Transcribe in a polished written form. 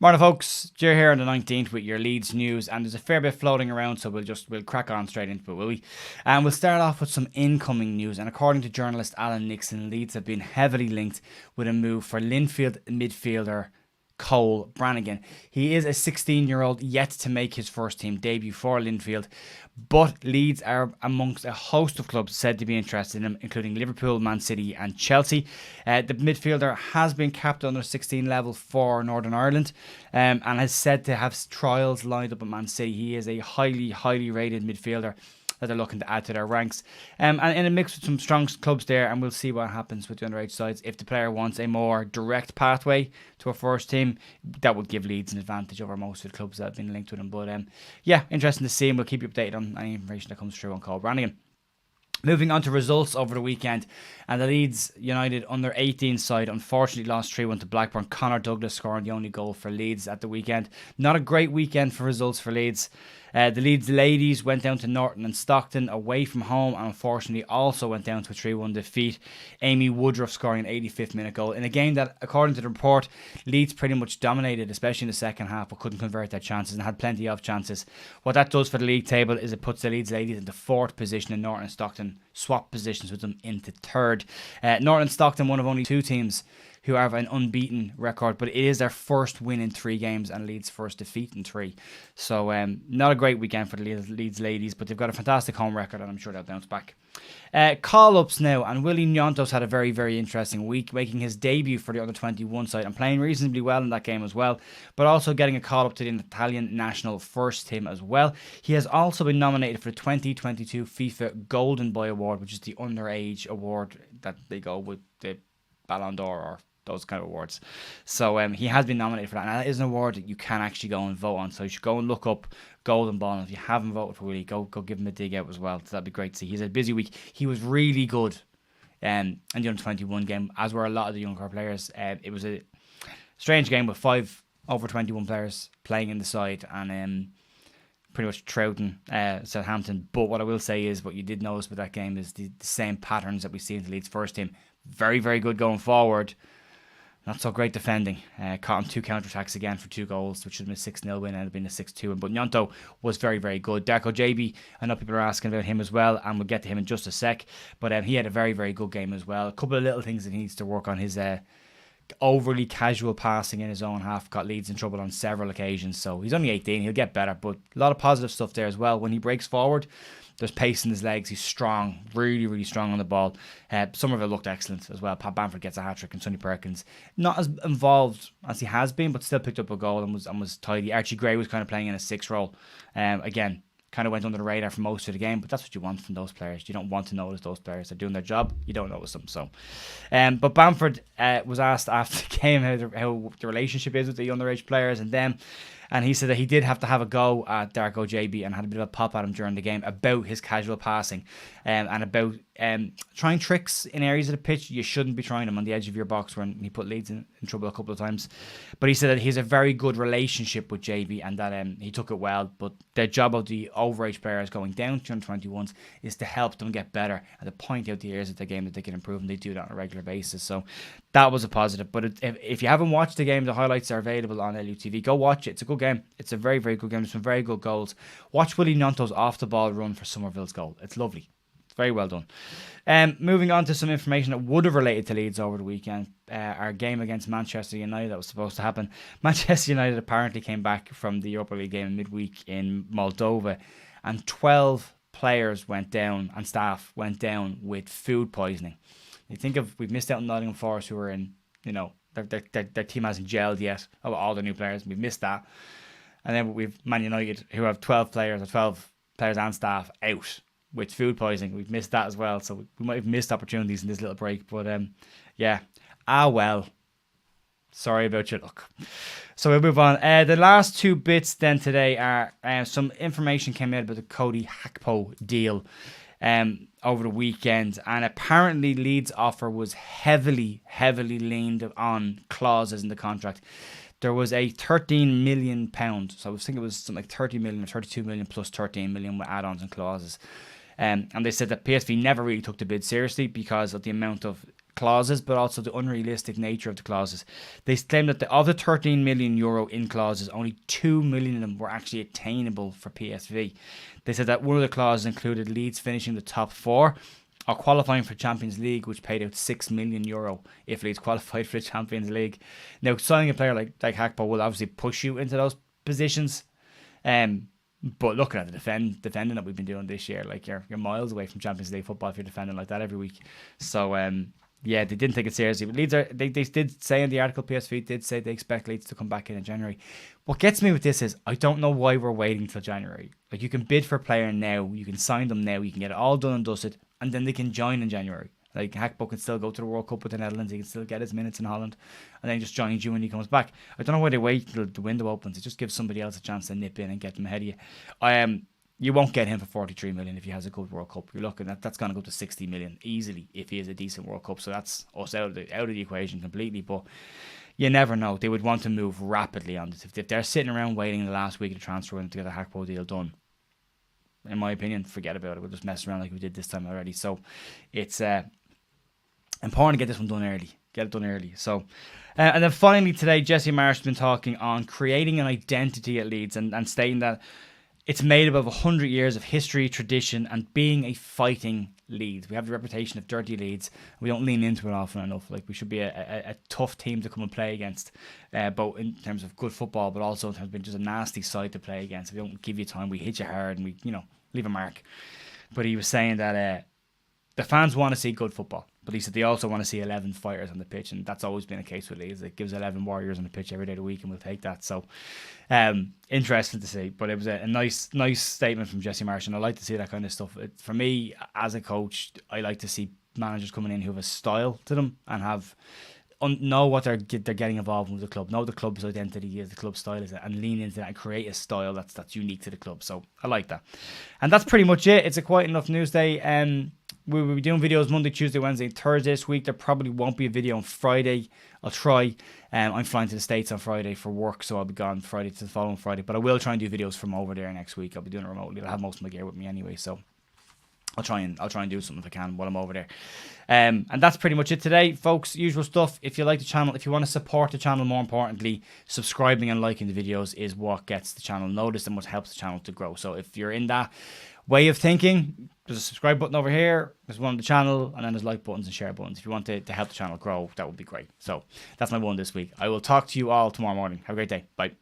Morning, folks. Jer here on the 19th with your Leeds news, and there's a fair bit floating around, so we'll crack on straight into it, will we? And we'll start off with some incoming news. And according to journalist Alan Nixon, Leeds have been heavily linked with a move for Linfield midfielder Cole Brannigan. He is a 16-year-old yet to make his first team debut for Linfield, but Leeds are amongst a host of clubs said to be interested in him, including Liverpool, Man City and Chelsea. The midfielder has been capped under 16 level for Northern Ireland and has said to have trials lined up at Man City. He is a highly rated midfielder that they're looking to add to their ranks. And in a mix with some strong clubs there, and we'll see what happens with the underage sides. If the player wants a more direct pathway to a first team, that would give Leeds an advantage over most of the clubs that have been linked with him. But yeah, interesting to see, and we'll keep you updated on any information that comes through on Cole Brannigan. Moving on to results over the weekend, and the Leeds United under 18 side unfortunately lost 3-1 to Blackburn. Connor Douglas scoring the only goal for Leeds at the weekend. Not a great weekend for results for Leeds. The Leeds ladies went down to Norton and Stockton away from home, and unfortunately also went down to a 3-1 defeat. Amy Woodruff scoring an 85th minute goal in a game that, according to the report, Leeds pretty much dominated, especially in the second half, but couldn't convert their chances and had plenty of chances. What that does for the league table is it puts the Leeds ladies into 4th position, and Norton and Stockton swap positions with them into 3rd. Norton and Stockton, one of only 2 teams who have an unbeaten record, but it is their first win in 3 games and Leeds' first defeat in 3. So not a great weekend for the Leeds ladies, but they've got a fantastic home record and I'm sure they'll bounce back. Call-ups now, and Willie Gnonto's had a very interesting week, making his debut for the under-21 side and playing reasonably well in that game as well, but also getting a call-up to the Italian national first team as well. He has also been nominated for the 2022 FIFA Golden Boy Award, which is the underage award that they go with the Ballon d'Or or those kind of awards. So he has been nominated for that, and that is an award that you can actually go and vote on. So you should go and look up Golden Ball, and if you haven't voted for Willie, go give him a dig out as well. So that'd be great to see. He's had a busy week. He was really good in the under-21 game, as were a lot of the younger players. It was a strange game with 5 over 21 players playing in the side, and pretty much trouting Southampton. But what I will say is, what you did notice with that game is the same patterns that we see in the Leeds first team. Very good going forward. Not so great defending. Caught on 2 counter-attacks again for 2 goals, which should have been a 6-0 win and have been a 6-2 win. But Gnonto was very good. Darko JB, I know people are asking about him as well, and we'll get to him in just a sec. But he had a very good game as well. A couple of little things that he needs to work on. His overly casual passing in his own half got Leeds in trouble on several occasions. So he's only 18, he'll get better. But a lot of positive stuff there as well. When he breaks forward, there's pace in his legs. He's strong, really strong on the ball. Some of it looked excellent as well. Pat Bamford gets a hat-trick, and Sonny Perkins not as involved as he has been, but still picked up a goal and was tidy. Archie Gray was kind of playing in a 6 role. Again, kind of went under the radar for most of the game, but that's what you want from those players. You don't want to notice those players. They're doing their job. You don't notice them. So, but Bamford was asked after the game how the relationship is with the underage players and them. And he said that he did have to have a go at Darko JB and had a bit of a pop at him during the game about his casual passing and about trying tricks in areas of the pitch. You shouldn't be trying them on the edge of your box, when he put Leeds in trouble a couple of times. But he said that he has a very good relationship with JB and that he took it well. But the job of the overage players going down to under-21s is to help them get better and to point out the areas of the game that they can improve, and they do that on a regular basis. So that was a positive. But if you haven't watched the game, the highlights are available on LUTV. Go watch it. It's a good game. It's a very good game. There's some very good goals. Watch Willie Gnonto's off the ball run for Somerville's goal. It's lovely. It's very well done. Moving on to some information that would have related to Leeds over the weekend. Our game against Manchester United that was supposed to happen. Manchester United apparently came back from the Europa League game in midweek in Moldova, and 12 players went down and staff went down with food poisoning. You think we've missed out on Nottingham Forest, who were in, their team hasn't gelled yet of all the new players. We've missed that. And then we've Man United, who have 12 players and staff out with food poisoning. We've missed that as well. So we might have missed opportunities in this little break. But yeah. Well. Sorry about your luck. So we'll move on. The last 2 bits then today are some information came out about the Cody Gakpo deal over the weekend, and apparently Leeds' offer was heavily leaned on clauses in the contract. There was a £13 million, so I was thinking it was something like 30 million or 32 million plus 13 million with add-ons and clauses. And they said that PSV never really took the bid seriously because of the amount of clauses, but also the unrealistic nature of the clauses. They claim that of the 13 million euro in clauses, only 2 million of them were actually attainable for PSV. They said that one of the clauses included Leeds finishing the top 4 or qualifying for Champions League, which paid out 6 million euro if Leeds qualified for the Champions League. Now, signing a player like Gakpo will obviously push you into those positions. But looking at the defending that we've been doing this year, like you're miles away from Champions League football if you're defending like that every week. So yeah, they didn't take it seriously. But Leeds they did say in the article, PSV did say they expect Leeds to come back in January. What gets me with this is I don't know why we're waiting till January. Like, you can bid for a player now, you can sign them now, you can get it all done and dusted, and then they can join in January. Like, Gakpo can still go to the World Cup with the Netherlands, he can still get his minutes in Holland, and then he just joins you when he comes back. I don't know why they wait till the window opens. It just gives somebody else a chance to nip in and get them ahead of you. You won't get him for 43 million if he has a good World Cup. You're looking at that's going to go to 60 million easily if he has a decent World Cup. So that's us out of the equation completely. But you never know. They would want to move rapidly on this. If they're sitting around waiting the last week of the transfer window to get a Gakpo deal done, in my opinion, forget about it. We'll just mess around like we did this time already. So it's important to get this one done early. Get it done early. So, and then finally today, Jesse Marsch has been talking on creating an identity at Leeds and stating that it's made up of 100 years of history, tradition, and being a fighting Leeds. We have the reputation of dirty Leeds. We don't lean into it often enough. Like, we should be a tough team to come and play against, both in terms of good football, but also in terms of being just a nasty side to play against. If we don't give you time, we hit you hard and we, leave a mark. But he was saying that the fans want to see good football, but he said they also want to see 11 fighters on the pitch, and that's always been a case with Leeds. It gives 11 warriors on the pitch every day of the week, and we'll take that. So, interesting to see. But it was a nice statement from Jesse Marsch, and I like to see that kind of stuff. For me, as a coach, I like to see managers coming in who have a style to them and know what they're getting involved with the club, know the club's identity is, the club's style is, and lean into that and create a style that's unique to the club. So I like that. And that's pretty much it. It's a quiet enough news day. We will be doing videos Monday, Tuesday, Wednesday, Thursday this week. There probably won't be a video on Friday. I'll try. I'm flying to the States on Friday for work, so I'll be gone Friday to the following Friday. But I will try and do videos from over there next week. I'll be doing it remotely. I'll have most of my gear with me anyway, so I'll try and do something if I can while I'm over there. And that's pretty much it today, folks. Usual stuff. If you like the channel, if you want to support the channel, more importantly, subscribing and liking the videos is what gets the channel noticed and what helps the channel to grow. So if you're in that way of thinking, there's a subscribe button over here, there's one on the channel, and then there's like buttons and share buttons. If you want to help the channel grow, that would be great. So that's my one this week. I will talk to you all tomorrow morning. Have a great day. Bye.